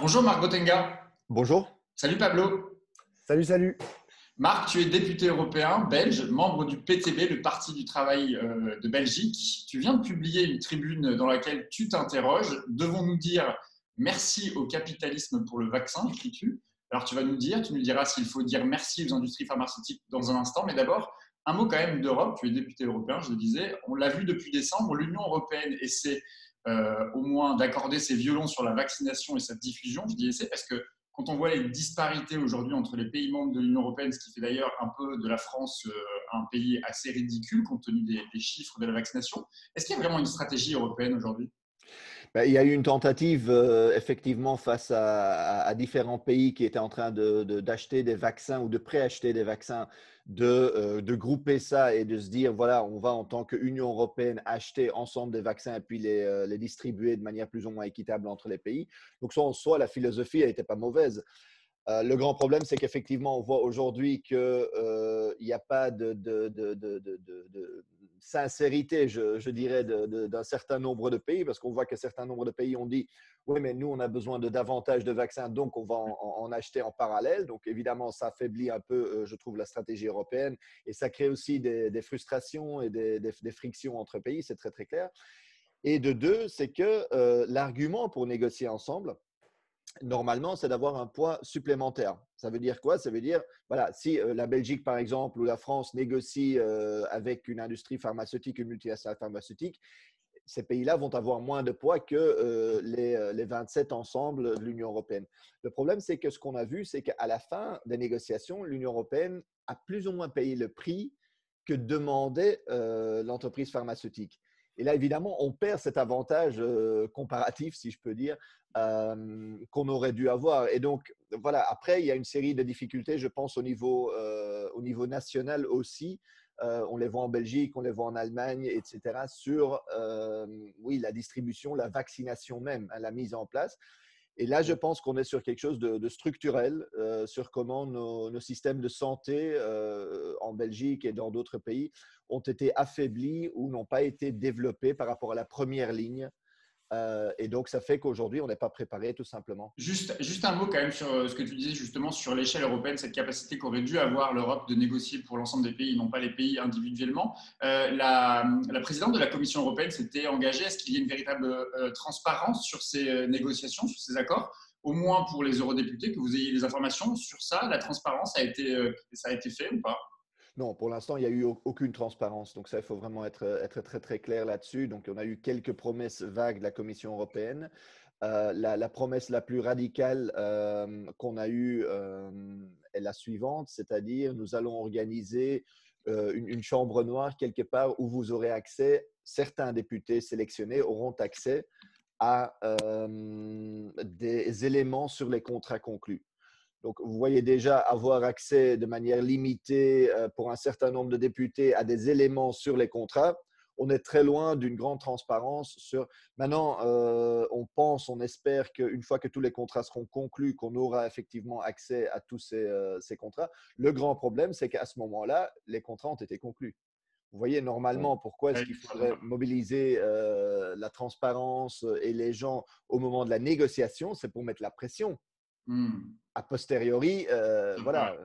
Bonjour Marc Botenga. Bonjour. Salut Pablo. Salut, salut. Marc, tu es député européen belge, membre du PTB, le Parti du travail de Belgique. Tu viens de publier une tribune dans laquelle tu t'interroges. Devons-nous dire merci au capitalisme pour le vaccin, écris-tu? Alors tu vas nous dire, tu nous diras s'il faut dire merci aux industries pharmaceutiques dans un instant. Mais d'abord, un mot quand même d'Europe. Tu es député européen, je le disais. On l'a vu depuis décembre, l'Union européenne essaie au moins d'accorder ses violons sur la vaccination et sa diffusion. Je dis essaie parce que quand on voit les disparités aujourd'hui entre les pays membres de l'Union européenne, ce qui fait d'ailleurs un peu de la France un pays assez ridicule compte tenu des chiffres de la vaccination, est-ce qu'il y a vraiment une stratégie européenne aujourd'hui? Ben, il y a eu une tentative effectivement face à différents pays qui étaient en train d'acheter des vaccins ou de préacheter des vaccins, de grouper ça et de se dire, voilà, on va en tant qu'Union européenne acheter ensemble des vaccins et puis les distribuer de manière plus ou moins équitable entre les pays. Donc, soit en soi, la philosophie n'était pas mauvaise. Le grand problème, c'est qu'effectivement, on voit aujourd'hui qu'il n'y a pas de sincérité, je dirais, d'un certain nombre de pays, parce qu'on voit qu'un certain nombre de pays ont dit oui, mais nous, on a besoin de davantage de vaccins, donc on va en acheter en parallèle. Donc, évidemment, ça affaiblit un peu, je trouve, la stratégie européenne et ça crée aussi des frustrations et des frictions entre pays, c'est très, très clair. Et de deux, c'est que l'argument pour négocier ensemble, normalement, c'est d'avoir un poids supplémentaire. Ça veut dire quoi? Ça veut dire, voilà, si la Belgique, par exemple, ou la France négocie avec une industrie pharmaceutique, une multinationale pharmaceutique, ces pays-là vont avoir moins de poids que les 27 ensemble de l'Union européenne. Le problème, c'est que ce qu'on a vu, c'est qu'à la fin des négociations, l'Union européenne a plus ou moins payé le prix que demandait l'entreprise pharmaceutique. Et là, évidemment, on perd cet avantage comparatif, si je peux dire, qu'on aurait dû avoir. Et donc, voilà, après, il y a une série de difficultés, je pense, au niveau national aussi. On les voit en Belgique, on les voit en Allemagne, etc., sur oui, la distribution, la vaccination même, hein, la mise en place. Et là, je pense qu'on est sur quelque chose de structurel, sur comment nos systèmes de santé en Belgique et dans d'autres pays ont été affaiblis ou n'ont pas été développés par rapport à la première ligne. Et donc, ça fait qu'aujourd'hui, on n'est pas préparé tout simplement. Juste un mot quand même sur ce que tu disais justement sur l'échelle européenne, cette capacité qu'aurait dû avoir l'Europe de négocier pour l'ensemble des pays, non pas les pays individuellement. La présidente de la Commission européenne s'était engagée à ce qu'il y ait une véritable transparence sur ces négociations, sur ces accords, au moins pour les eurodéputés, que vous ayez des informations sur ça. La transparence ça a été fait ou pas? Non, pour l'instant, il n'y a eu aucune transparence. Donc ça, il faut vraiment être très, très clair là-dessus. Donc, on a eu quelques promesses vagues de la Commission européenne. La promesse la plus radicale qu'on a eue est la suivante, c'est-à-dire nous allons organiser une chambre noire quelque part où vous aurez accès, certains députés sélectionnés auront accès à des éléments sur les contrats conclus. Donc, vous voyez déjà avoir accès de manière limitée pour un certain nombre de députés à des éléments sur les contrats. On est très loin d'une grande transparence sur… Maintenant, on pense, on espère qu'une fois que tous les contrats seront conclus, qu'on aura effectivement accès à tous ces contrats. Le grand problème, c'est qu'à ce moment-là, les contrats ont été conclus. Vous voyez, normalement, pourquoi est-ce qu'il faudrait mobiliser la transparence et les gens au moment de la négociation? C'est pour mettre la pression. A posteriori, voilà.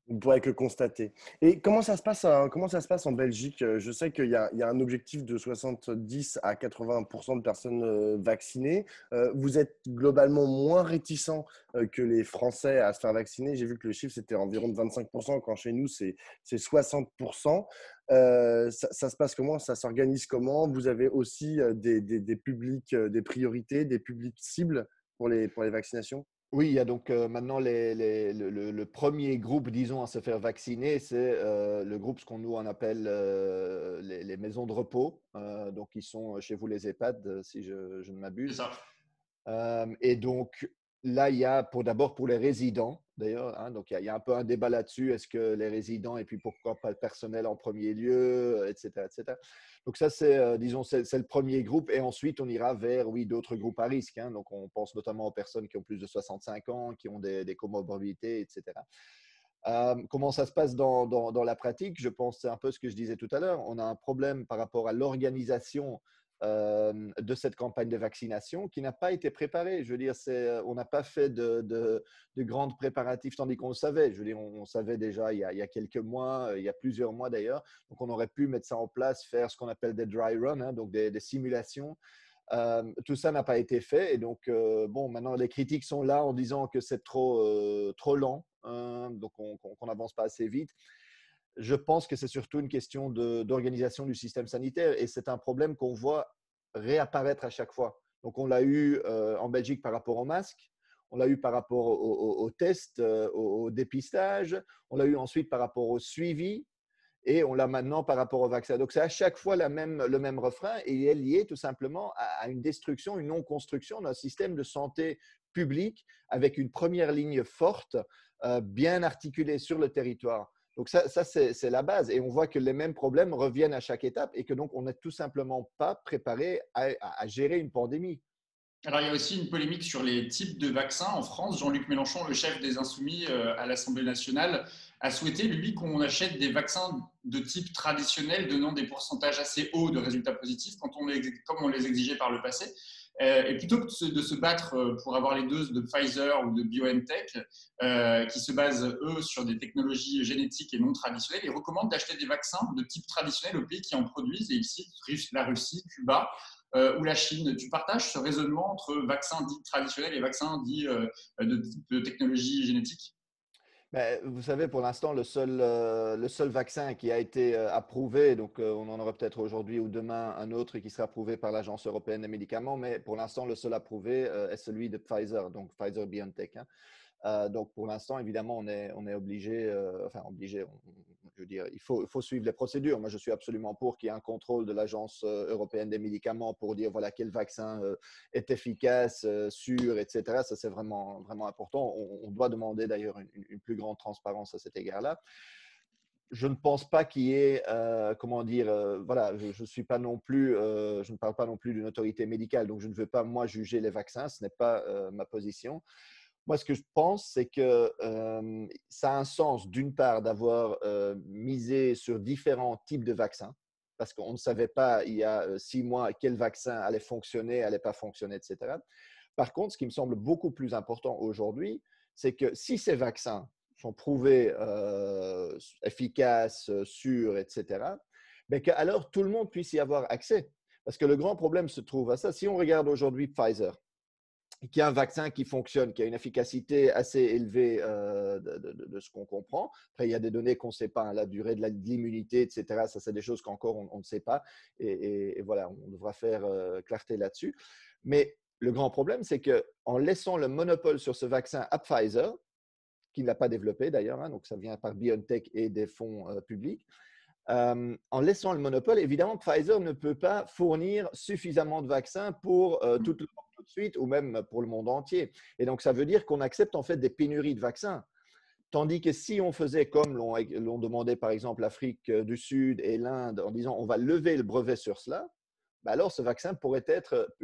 On ne pourrait que constater. Et comment ça se passe, comment ça se passe en Belgique? Je sais qu'il y a un objectif de 70 à 80% de personnes vaccinées. Vous êtes globalement moins réticents que les Français à se faire vacciner. J'ai vu que le chiffre, c'était environ de 25%, quand chez nous, c'est 60%. Ça se passe comment? Ça s'organise comment? Vous avez aussi des publics, des priorités, des publics cibles pour les vaccinations? Oui, il y a donc maintenant le premier groupe, disons, à se faire vacciner, c'est le groupe, ce qu'on nous on appelle les maisons de repos. Donc, ils sont chez vous les EHPAD, si je ne C'est m'abuse. ça. Et donc, là, il y a d'abord pour les résidents, d'ailleurs, hein, donc il y a un peu un débat là-dessus. Est-ce que les résidents et puis pourquoi pas le personnel en premier lieu, etc., etc. Donc ça, c'est, disons, c'est le premier groupe. Et ensuite, on ira vers, oui, d'autres groupes à risque, hein. Donc, on pense notamment aux personnes qui ont plus de 65 ans, qui ont des comorbidités, etc. Comment ça se passe dans la pratique? Je pense que c'est un peu ce que je disais tout à l'heure. On a un problème par rapport à l'organisation de cette campagne de vaccination qui n'a pas été préparée. Je veux dire, on n'a pas fait de grands préparatifs, tandis qu'on le savait. Je veux dire, on savait déjà il y a quelques mois, il y a plusieurs mois d'ailleurs. Donc, on aurait pu mettre ça en place, faire ce qu'on appelle des dry runs, hein, donc des simulations. Tout ça n'a pas été fait. Et donc, bon, maintenant, les critiques sont là en disant que c'est trop lent, hein, donc qu'on n'avance pas assez vite. Je pense que c'est surtout une question d'organisation du système sanitaire et c'est un problème qu'on voit réapparaître à chaque fois. Donc, on l'a eu en Belgique par rapport aux masques, on l'a eu par rapport aux tests, au dépistage, on l'a eu ensuite par rapport au suivi et on l'a maintenant par rapport au vaccin. Donc, c'est à chaque fois le même refrain et il est lié tout simplement à une destruction, une non-construction d'un système de santé publique avec une première ligne forte, bien articulée sur le territoire. Donc, ça c'est la base. Et on voit que les mêmes problèmes reviennent à chaque étape et que donc, on n'est tout simplement pas préparé à gérer une pandémie. Alors, il y a aussi une polémique sur les types de vaccins en France. Jean-Luc Mélenchon, le chef des Insoumis à l'Assemblée nationale, a souhaité, lui, qu'on achète des vaccins de type traditionnel donnant des pourcentages assez hauts de résultats positifs comme on les exigeait par le passé. Et plutôt que de se battre pour avoir les doses de Pfizer ou de BioNTech, qui se basent, eux, sur des technologies génétiques et non traditionnelles, ils recommandent d'acheter des vaccins de type traditionnel aux pays qui en produisent, et ici, la Russie, Cuba, ou la Chine. Tu partages ce raisonnement entre vaccins dits traditionnels et vaccins dits de technologie génétique? Mais vous savez, pour l'instant, le seul vaccin qui a été approuvé, donc on en aura peut-être aujourd'hui ou demain un autre qui sera approuvé par l'Agence européenne des médicaments, mais pour l'instant, le seul approuvé est celui de Pfizer, donc Pfizer-BioNTech, hein. Donc, pour l'instant, évidemment, on est obligé, je veux dire, il faut suivre les procédures. Moi, je suis absolument pour qu'il y ait un contrôle de l'Agence européenne des médicaments pour dire, voilà, quel vaccin est efficace, sûr, etc. Ça, c'est vraiment, vraiment important. On doit demander d'ailleurs une plus grande transparence à cet égard-là. Je ne pense pas qu'il y ait, comment dire, voilà, je suis pas non plus, je ne parle pas non plus d'une autorité médicale, donc je ne veux pas, moi, juger les vaccins, ce n'est pas ma position. Moi, ce que je pense, c'est que ça a un sens, d'une part, d'avoir misé sur différents types de vaccins, parce qu'on ne savait pas il y a 6 mois quel vaccin allait fonctionner, allait pas fonctionner, etc. Par contre, ce qui me semble beaucoup plus important aujourd'hui, c'est que si ces vaccins sont prouvés efficaces, sûrs, etc., ben alors tout le monde puisse y avoir accès. Parce que le grand problème se trouve à ça. Si on regarde aujourd'hui Pfizer, qui a un vaccin qui fonctionne, qui a une efficacité assez élevée de ce qu'on comprend. Après, il y a des données qu'on ne sait pas, hein, la durée de l'immunité, etc. Ça, c'est des choses qu'encore on ne sait pas. Et voilà, on devra faire clarté là-dessus. Mais le grand problème, c'est qu'en laissant le monopole sur ce vaccin à Pfizer, qui ne l'a pas développé d'ailleurs, hein, donc ça vient par BioNTech et des fonds publics, en laissant le monopole, évidemment, Pfizer ne peut pas fournir suffisamment de vaccins pour toute l'Europe tout de suite ou même pour le monde entier. Et donc, ça veut dire qu'on accepte en fait des pénuries de vaccins. Tandis que si on faisait comme l'ont demandé par exemple l'Afrique du Sud et l'Inde en disant on va lever le brevet sur cela, bah alors ce vaccin pourrait être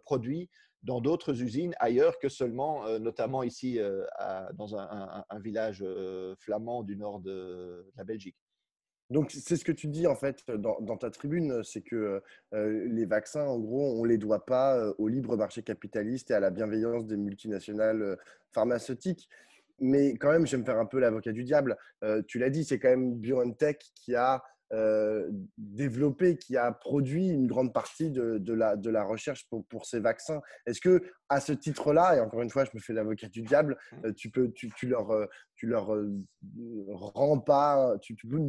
produit dans d'autres usines ailleurs que seulement, notamment ici dans un village flamand du nord de la Belgique. Donc, c'est ce que tu dis en fait dans ta tribune, c'est que les vaccins, en gros, on ne les doit pas au libre marché capitaliste et à la bienveillance des multinationales pharmaceutiques. Mais quand même, je vais me faire un peu l'avocat du diable. Tu l'as dit, c'est quand même BioNTech qui a développé, qui a produit une grande partie de la recherche pour ces vaccins. Est-ce que, à ce titre-là, et encore une fois, je me fais l'avocat du diable, tu ne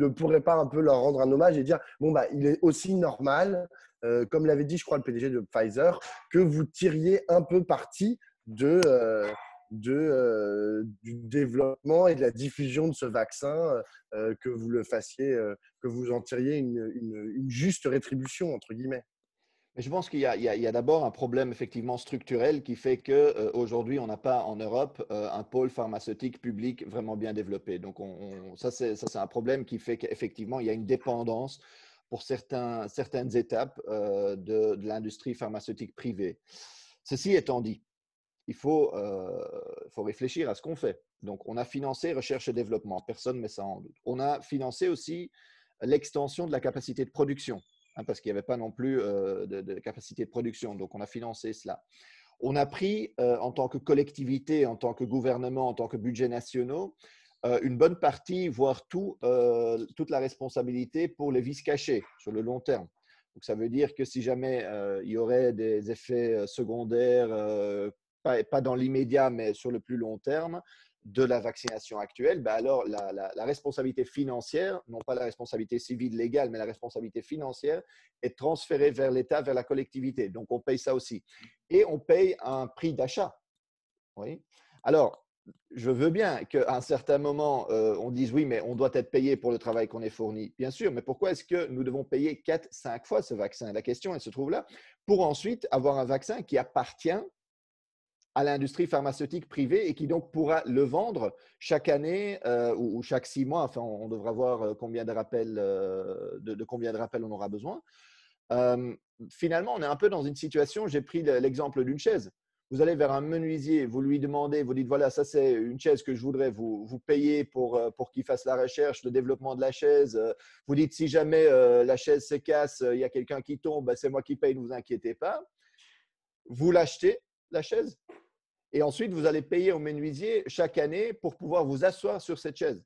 pourrais pas un peu leur rendre un hommage et dire, bon, bah, il est aussi normal, comme l'avait dit, je crois, le PDG de Pfizer, que vous tiriez un peu parti du développement et de la diffusion de ce vaccin, que vous le fassiez, que vous en tiriez une juste rétribution, entre guillemets. Mais je pense qu'il y a d'abord un problème effectivement structurel qui fait qu'aujourd'hui, on n'a pas en Europe un pôle pharmaceutique public vraiment bien développé. Donc, ça, c'est un problème qui fait qu'effectivement, il y a une dépendance pour certaines étapes de l'industrie pharmaceutique privée. Ceci étant dit, il faut réfléchir à ce qu'on fait. Donc, on a financé recherche et développement. Personne ne met ça en doute. On a financé aussi l'extension de la capacité de production. hein, parce qu'il n'y avait pas non plus de capacité de production. Donc, on a financé cela. On a pris, en tant que collectivité, en tant que gouvernement, en tant que budget nationaux, une bonne partie, voire toute la responsabilité pour les vices cachés sur le long terme. Donc, ça veut dire que si jamais il y aurait des effets secondaires, pas dans l'immédiat, mais sur le plus long terme, de la vaccination actuelle, ben alors la responsabilité financière, non pas la responsabilité civile légale, mais la responsabilité financière est transférée vers l'État, vers la collectivité. Donc, on paye ça aussi. Et on paye un prix d'achat. Oui. Alors, je veux bien qu'à un certain moment, on dise oui, mais on doit être payé pour le travail qu'on est fourni. Bien sûr, mais pourquoi est-ce que nous devons payer 4, 5 fois ce vaccin? La question, elle se trouve là, pour ensuite avoir un vaccin qui appartient à l'industrie pharmaceutique privée et qui donc pourra le vendre chaque année ou chaque 6 mois. Enfin, on devra voir combien de rappels, de combien de rappels on aura besoin. Finalement, on est un peu dans une situation, j'ai pris l'exemple d'une chaise. Vous allez vers un menuisier, vous lui demandez, vous dites, voilà, ça c'est une chaise que je voudrais, vous payer pour qu'il fasse la recherche, le développement de la chaise. Vous dites, si jamais la chaise se casse, il y a quelqu'un qui tombe, ben, c'est moi qui paye, ne vous inquiétez pas. Vous l'achetez, la chaise, et ensuite, vous allez payer au menuisier chaque année pour pouvoir vous asseoir sur cette chaise.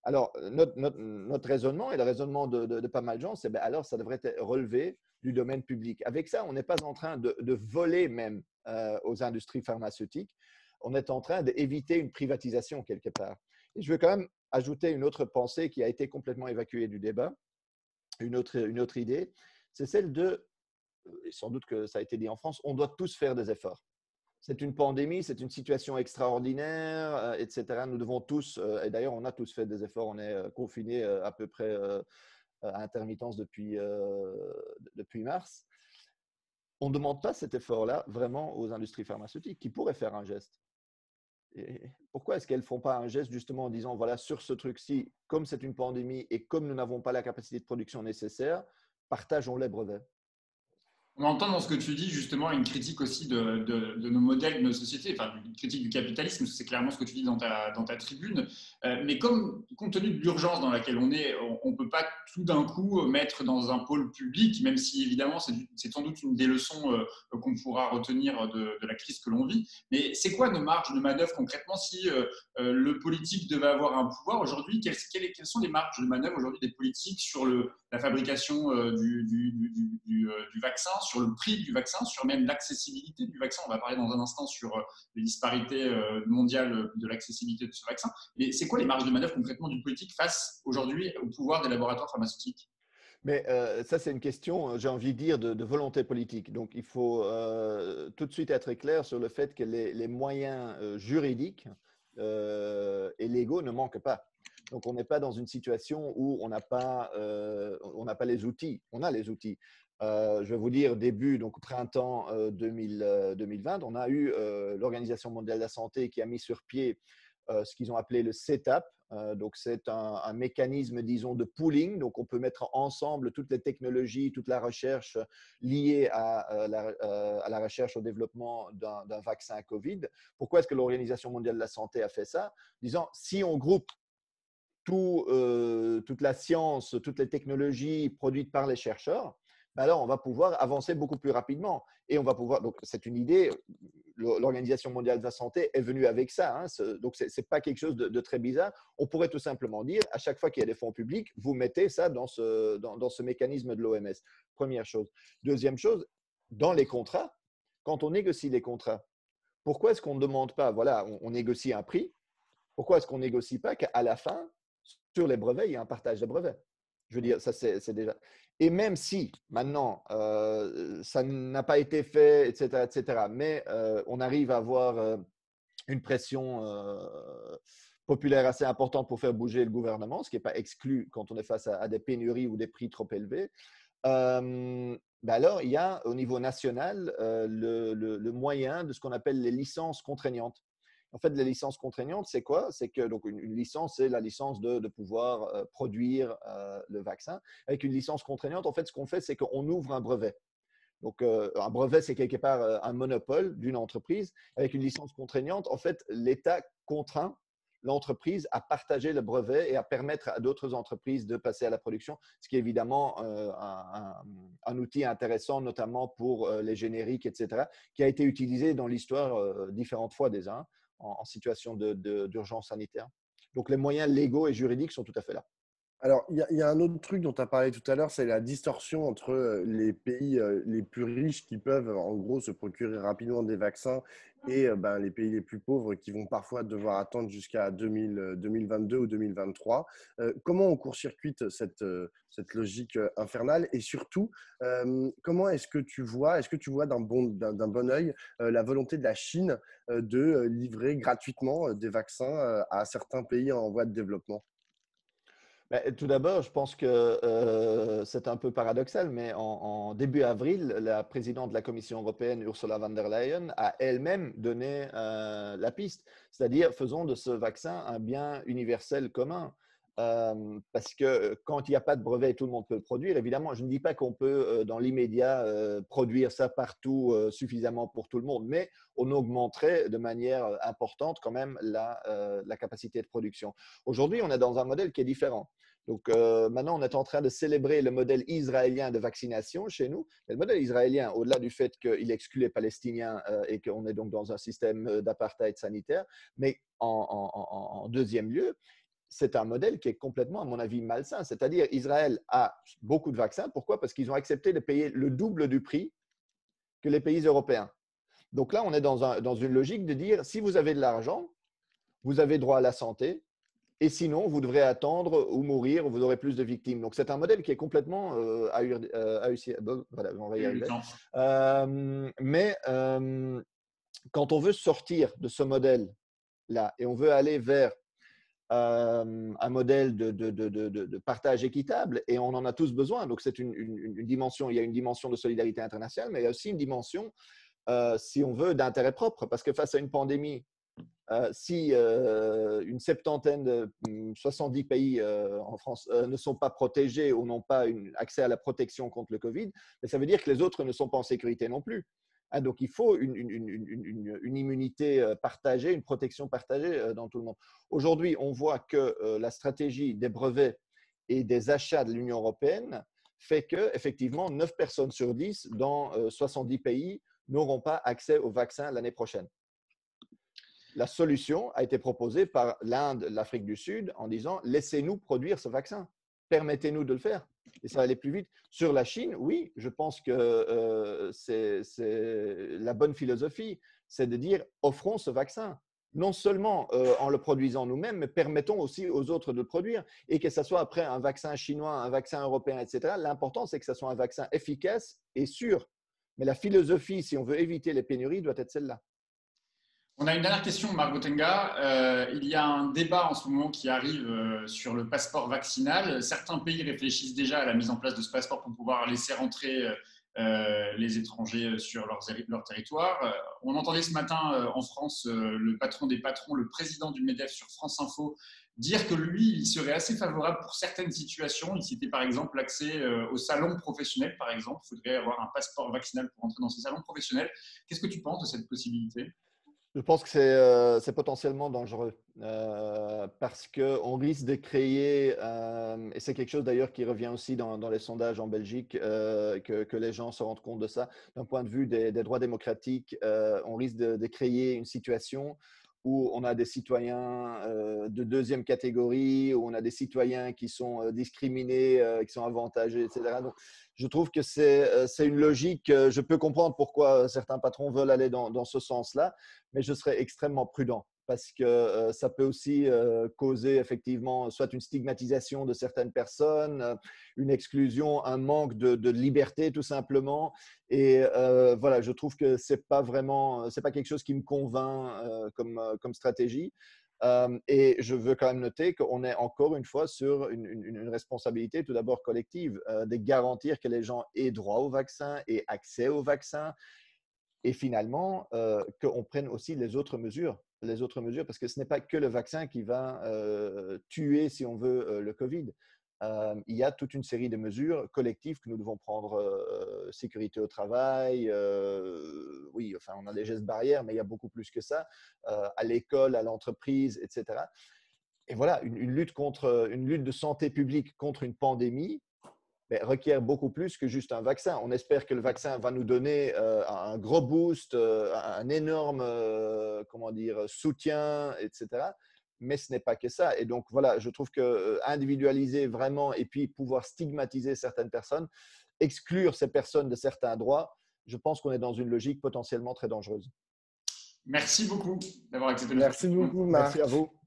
Alors, notre raisonnement et le raisonnement de pas mal de gens, c'est ben, alors ça devrait être relevé du domaine public. Avec ça, on n'est pas en train de voler même aux industries pharmaceutiques. On est en train d'éviter une privatisation quelque part. Et je veux quand même ajouter une autre pensée qui a été complètement évacuée du débat, une autre idée, c'est celle de, et sans doute que ça a été dit en France, on doit tous faire des efforts. C'est une pandémie, c'est une situation extraordinaire, etc. Nous devons tous, et d'ailleurs on a tous fait des efforts, on est confinés à peu près à intermittence depuis mars. On ne demande pas cet effort-là vraiment aux industries pharmaceutiques qui pourraient faire un geste. Et pourquoi est-ce qu'elles ne font pas un geste justement en disant, voilà, sur ce truc-ci, comme c'est une pandémie et comme nous n'avons pas la capacité de production nécessaire, partageons les brevets. On entend dans ce que tu dis justement une critique aussi de nos modèles, de nos sociétés, enfin une critique du capitalisme, c'est clairement ce que tu dis dans ta tribune. Mais comme compte tenu de l'urgence dans laquelle on est, on ne peut pas tout d'un coup mettre dans un pôle public, même si évidemment c'est sans doute une des leçons qu'on pourra retenir de la crise que l'on vit. Mais c'est quoi nos marges de manœuvre concrètement si le politique devait avoir un pouvoir aujourd'hui? Quelles sont les marges de manœuvre aujourd'hui des politiques sur la fabrication du vaccin, sur le prix du vaccin, sur même l'accessibilité du vaccin? On va parler dans un instant sur les disparités mondiales de l'accessibilité de ce vaccin. Mais c'est quoi les marges de manœuvre concrètement du politique face aujourd'hui au pouvoir des laboratoires pharmaceutiques? Mais ça, c'est une question, j'ai envie de dire, de volonté politique. Donc, il faut tout de suite être clair sur le fait que les moyens juridiques et légaux ne manquent pas. Donc, on n'est pas dans une situation où on n'a pas les outils. On a les outils. Je vais vous dire, donc printemps 2020, on a eu l'Organisation mondiale de la santé qui a mis sur pied ce qu'ils ont appelé le setup. Donc, c'est un mécanisme, disons, de pooling. Donc, on peut mettre ensemble toutes les technologies, toute la recherche liée à la recherche au développement d'un vaccin à Covid. Pourquoi est-ce que l'Organisation mondiale de la santé a fait ça? Disant, si on groupe toute la science, toutes les technologies produites par les chercheurs, ben alors on va pouvoir avancer beaucoup plus rapidement. Et on va pouvoir, donc c'est une idée, l'Organisation mondiale de la santé est venue avec ça, hein, donc ce n'est pas quelque chose de très bizarre. On pourrait tout simplement dire, à chaque fois qu'il y a des fonds publics, vous mettez ça dans ce mécanisme de l'OMS. Première chose. Deuxième chose, dans les contrats, quand on négocie les contrats, pourquoi est-ce qu'on ne demande pas, voilà, on négocie un prix, pourquoi est-ce qu'on ne négocie pas qu'à la fin, sur les brevets, il y a un partage de brevets? Je veux dire, ça c'est déjà… Et même si maintenant, ça n'a pas été fait, etc., mais on arrive à avoir une pression populaire assez importante pour faire bouger le gouvernement, ce qui n'est pas exclu quand on est face à des pénuries ou des prix trop élevés. Ben alors, il y a au niveau national le moyen de ce qu'on appelle les licences contraignantes. En fait, les licences contraignantes, c'est quoi? C'est que donc une licence, c'est la licence de pouvoir produire le vaccin. Avec une licence contraignante, en fait, ce qu'on fait, c'est qu'on ouvre un brevet. Donc, un brevet, c'est quelque part un monopole d'une entreprise. Avec une licence contraignante, en fait, l'État contraint l'entreprise à partager le brevet et à permettre à d'autres entreprises de passer à la production, ce qui est évidemment un outil intéressant, notamment pour les génériques, etc., qui a été utilisé dans l'histoire différentes fois déjà, en situation d'urgence sanitaire. Donc, les moyens légaux et juridiques sont tout à fait là. Alors, il y a un autre truc dont tu as parlé tout à l'heure, c'est la distorsion entre les pays les plus riches qui peuvent, en gros, se procurer rapidement des vaccins et les pays les plus pauvres qui vont parfois devoir attendre jusqu'à 2022 ou 2023. Comment on court-circuite cette logique infernale? Et surtout, comment est-ce que tu vois d'un bon œil la volonté de la Chine de livrer gratuitement des vaccins à certains pays en voie de développement? Tout d'abord, je pense que c'est un peu paradoxal, mais en début avril, la présidente de la Commission européenne, Ursula von der Leyen, a elle-même donné la piste, c'est-à-dire faisons de ce vaccin un bien universel commun. Parce que quand il n'y a pas de brevet, tout le monde peut le produire. Évidemment, je ne dis pas qu'on peut dans l'immédiat produire ça partout suffisamment pour tout le monde, mais on augmenterait de manière importante quand même la capacité de production. Aujourd'hui, on est dans un modèle qui est différent. Donc maintenant, on est en train de célébrer le modèle israélien de vaccination chez nous. Et le modèle israélien, au-delà du fait qu'il exclut les Palestiniens et qu'on est donc dans un système d'apartheid sanitaire, mais en deuxième lieu, c'est un modèle qui est complètement, à mon avis, malsain. C'est-à-dire, Israël a beaucoup de vaccins. Pourquoi? Parce qu'ils ont accepté de payer le double du prix que les pays européens. Donc là, on est dans une logique de dire, si vous avez de l'argent, vous avez droit à la santé, et sinon, vous devrez attendre ou mourir, vous aurez plus de victimes. Donc, c'est un modèle qui est complètement voilà, on va y arriver. Mais quand on veut sortir de ce modèle-là et on veut aller vers un modèle de partage équitable, et on en a tous besoin. Donc, c'est une dimension, il y a une dimension de solidarité internationale, mais il y a aussi une dimension, si on veut, d'intérêt propre. Parce que face à une pandémie, si une septantaine de 70 pays en France ne sont pas protégés ou n'ont pas accès à la protection contre le Covid, ça veut dire que les autres ne sont pas en sécurité non plus. Donc, il faut une immunité partagée, une protection partagée dans tout le monde. Aujourd'hui, on voit que la stratégie des brevets et des achats de l'Union européenne fait que, effectivement, 9 personnes sur 10 dans 70 pays n'auront pas accès au vaccin l'année prochaine. La solution a été proposée par l'Inde, l'Afrique du Sud, en disant « laissez-nous produire ce vaccin, permettez-nous de le faire ». Et ça va aller plus vite. Sur la Chine, oui, je pense que c'est la bonne philosophie, c'est de dire offrons ce vaccin, non seulement en le produisant nous-mêmes, mais permettons aussi aux autres de le produire. Et que ce soit après un vaccin chinois, un vaccin européen, etc. L'important, c'est que ce soit un vaccin efficace et sûr. Mais la philosophie, si on veut éviter les pénuries, doit être celle-là. On a une dernière question, Marc Botenga. Il y a un débat en ce moment qui arrive sur le passeport vaccinal. Certains pays réfléchissent déjà à la mise en place de ce passeport pour pouvoir laisser rentrer les étrangers sur leur territoire. On entendait ce matin en France le patron des patrons, le président du MEDEF sur France Info, dire que lui, il serait assez favorable pour certaines situations. Il citait par exemple l'accès aux salons professionnels, par exemple. Il faudrait avoir un passeport vaccinal pour entrer dans ces salons professionnels. Qu'est-ce que tu penses de cette possibilité ? Je pense que c'est potentiellement dangereux parce qu'on risque de créer, et c'est quelque chose d'ailleurs qui revient aussi dans les sondages en Belgique, que les gens se rendent compte de ça, d'un point de vue des droits démocratiques, on risque de créer une situation où on a des citoyens de deuxième catégorie, où on a des citoyens qui sont discriminés, qui sont avantagés, etc. Donc, je trouve que c'est une logique, je peux comprendre pourquoi certains patrons veulent aller dans ce sens-là, mais je serais extrêmement prudent parce que ça peut aussi causer effectivement soit une stigmatisation de certaines personnes, une exclusion, un manque de liberté tout simplement. Et voilà, je trouve que c'est pas quelque chose qui me convainc comme stratégie. Et je veux quand même noter qu'on est encore une fois sur une responsabilité tout d'abord collective, de garantir que les gens aient droit au vaccin et accès au vaccin. Et finalement, qu'on prenne aussi les autres mesures, parce que ce n'est pas que le vaccin qui va tuer, si on veut, le Covid. Il y a toute une série de mesures collectives que nous devons prendre, sécurité au travail, oui, enfin, on a des gestes barrières, mais il y a beaucoup plus que ça, à l'école, à l'entreprise, etc. Et voilà, une lutte de santé publique contre une pandémie, mais requiert beaucoup plus que juste un vaccin. On espère que le vaccin va nous donner un gros boost, un énorme soutien, etc. Mais ce n'est pas que ça. Et donc, voilà, je trouve que individualiser vraiment et puis pouvoir stigmatiser certaines personnes, exclure ces personnes de certains droits, je pense qu'on est dans une logique potentiellement très dangereuse. Merci beaucoup d'avoir accepté notre Merci invitation. beaucoup, Merci à Marc. vous.